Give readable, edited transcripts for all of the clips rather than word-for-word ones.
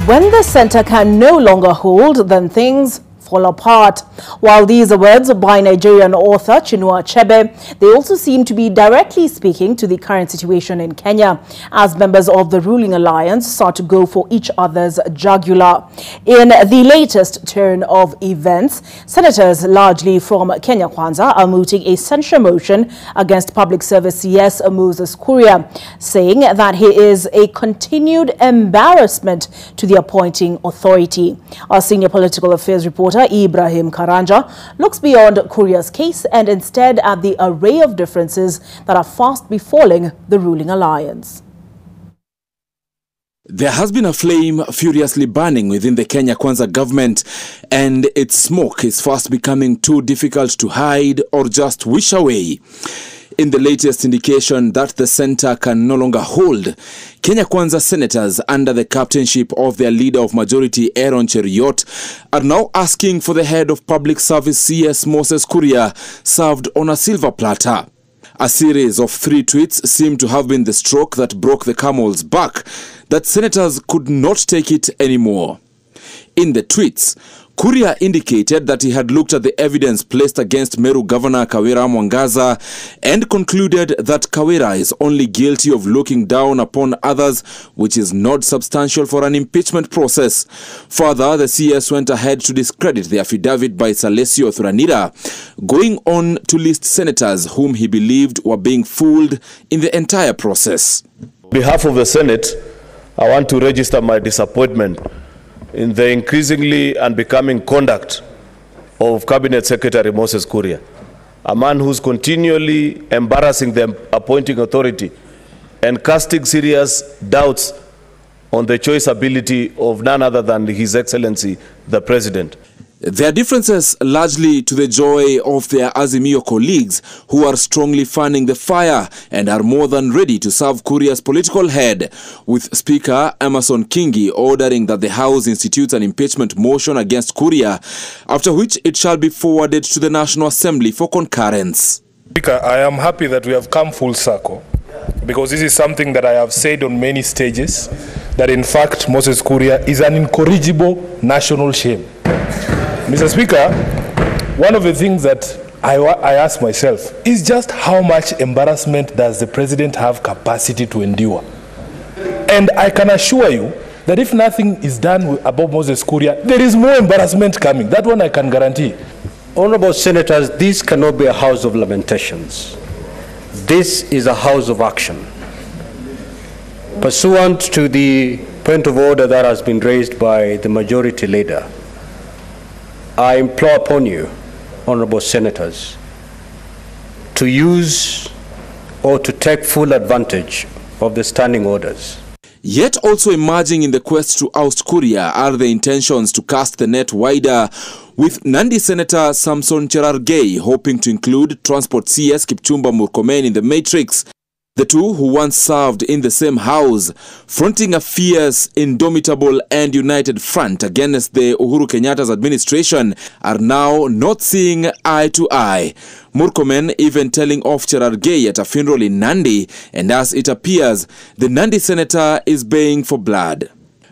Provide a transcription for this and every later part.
When the center can no longer hold, then things fall apart. While these are words by Nigerian author Chinua Achebe, they also seem to be directly speaking to the current situation in Kenya, as members of the ruling alliance start to go for each other's jugular. In the latest turn of events, senators largely from Kenya Kwanza are mooting a censure motion against Public Service CS Moses Kuria, saying that he is a continued embarrassment to the appointing authority. Our senior political affairs reporter Ibrahim Karanja looks beyond Kuria's case and instead at the array of differences that are fast befalling the ruling alliance. There has been a flame furiously burning within the Kenya Kwanza government, and its smoke is fast becoming too difficult to hide or just wish away. In the latest indication that the center can no longer hold, Kenya Kwanza senators under the captainship of their leader of majority Aaron Cheruiyot are now asking for the head of Public Service CS Moses Kuria served on a silver platter. A series of 3 tweets seem to have been the stroke that broke the camel's back, that senators could not take it anymore. In the tweets, Kuria indicated that he had looked at the evidence placed against Meru Governor Kawira Mwangaza and concluded that Kawira is only guilty of looking down upon others, which is not substantial for an impeachment process. Further, the CS went ahead to discredit the affidavit by Salesio Thuranira, going on to list senators whom he believed were being fooled in the entire process. On behalf of the Senate, I want to register my disappointment in the increasingly unbecoming conduct of Cabinet Secretary Moses Kuria, a man who's continually embarrassing the appointing authority and casting serious doubts on the choice ability of none other than His Excellency, the President. Their differences largely to the joy of their Azimio colleagues, who are strongly fanning the fire and are more than ready to serve Kuria's political head, with Speaker Emerson Kingi ordering that the House institutes an impeachment motion against Kuria, after which it shall be forwarded to the National Assembly for concurrence. Speaker, I am happy that we have come full circle, because this is something that I have said on many stages, that in fact Moses Kuria is an incorrigible national shame. Mr. Speaker, one of the things that I ask myself is just how much embarrassment does the President have capacity to endure? And I can assure you that if nothing is done about Moses Kuria, there is more embarrassment coming. That one I can guarantee. Honorable Senators, this cannot be a house of lamentations. This is a house of action. Pursuant to the point of order that has been raised by the majority leader, I implore upon you, honorable senators, to use or to take full advantage of the standing orders. Yet also emerging in the quest to oust Kuria are the intentions to cast the net wider, with Nandi Senator Samson Cherargei hoping to include Transport CS Kipchumba Murkomen in the matrix. The two, who once served in the same house, fronting a fierce, indomitable and united front against the Uhuru Kenyatta's administration, are now not seeing eye to eye. Murkomen even telling off Cherargei at a funeral in Nandi, and as it appears, the Nandi senator is baying for blood.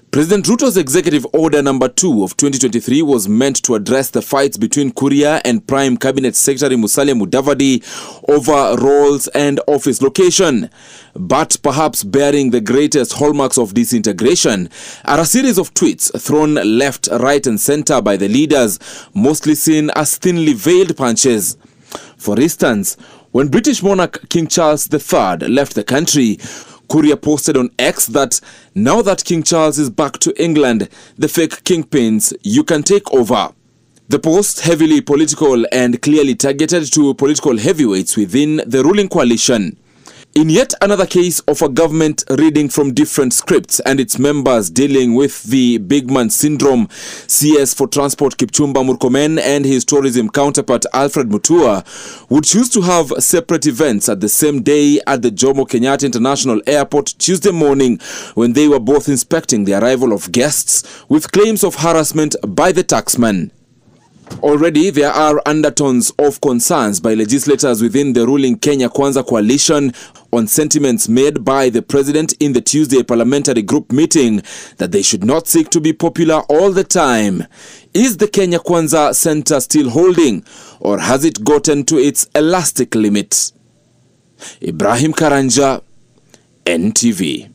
President Ruto's Executive Order number 2 of 2023 was meant to address the fights between Kuria and Prime Cabinet Secretary Musalia Mudavadi over roles and office location. But perhaps bearing the greatest hallmarks of disintegration are a series of tweets thrown left, right and center by the leaders, mostly seen as thinly veiled punches. For instance, when British monarch King Charles III left the country, Kuria posted on X that now that King Charles is back to England, the fake kingpins, you can take over. The post heavily political and clearly targeted to political heavyweights within the ruling coalition. In yet another case of a government reading from different scripts and its members dealing with the big man syndrome, CS for Transport Kipchumba Murkomen and his tourism counterpart Alfred Mutua would choose to have separate events at the same day at the Jomo Kenyatta International Airport Tuesday morning, when they were both inspecting the arrival of guests with claims of harassment by the taxman. Already, there are undertones of concerns by legislators within the ruling Kenya Kwanza coalition on sentiments made by the president in the Tuesday parliamentary group meeting that they should not seek to be popular all the time. Is the Kenya Kwanza center still holding, or has it gotten to its elastic limit? Ibrahim Karanja, NTV.